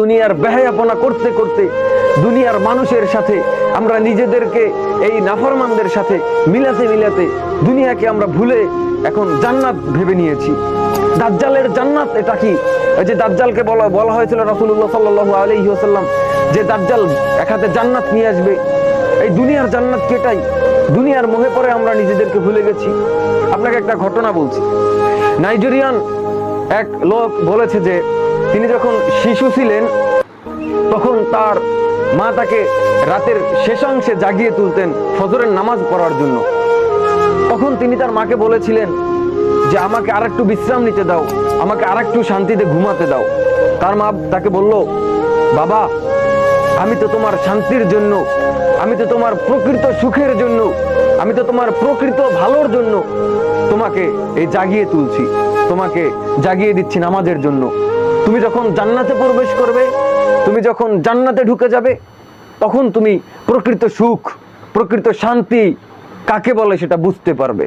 দুনিয়ার বেহায়াপনা করতে করতে দুনিয়ার মানুষের সাথে আমরা নিজেদেরকে এই নাফরমানদের সাথে মিলাতে মিলাতে দুনিয়াকে আমরা ভুলে এখন জান্নাত ভেবে নিয়েছি। দাজ্জালের জান্নাত এটা কি? ওই যে দাজ্জালকে বলা হয়েছিল রাসূলুল্লাহ সাল্লাল্লাহু আলাইহি ওয়াসাল্লাম যে দাজ্জাল এক হাতে জান্নাত নিয়ে আসবে। এই দুনিয়ার জান্নাত কেটাই দুনিয়ার মোহে পড়ে আমরা নিজেদেরকে ভুলে গেছি। আপনাকে একটা ঘটনা বলছি। নাইজেরিয়ান এক লোক বলেছে যে তিনি যখন শিশু ছিলেন তখন তার মা তাকে রাতের শেষ অংশে জাগিয়ে তুলতেন ফজরের নামাজ পড়ার জন্য। তখন তিনি তার মাকে বলেছিলেন যে আমাকে আরেকটু বিশ্রাম নিতে দাও, আমাকে আরেকটু শান্তিতে ঘুমাতে দাও। তার মা তাকে বলল, বাবা আমি তো তোমার শান্তির জন্য, আমি তো তোমার প্রকৃত সুখের জন্য, আমি তো তোমার প্রকৃত ভালোর জন্য তোমাকে এই জাগিয়ে তুলছি, তোমাকে জাগিয়ে দিচ্ছি নামাজের জন্য। তুমি যখন জান্নাতে প্রবেশ করবে, তুমি যখন জান্নাতে ঢুকে যাবে, তখন তুমি প্রকৃত সুখ, প্রকৃত শান্তি কাকে বলে সেটা বুঝতে পারবে।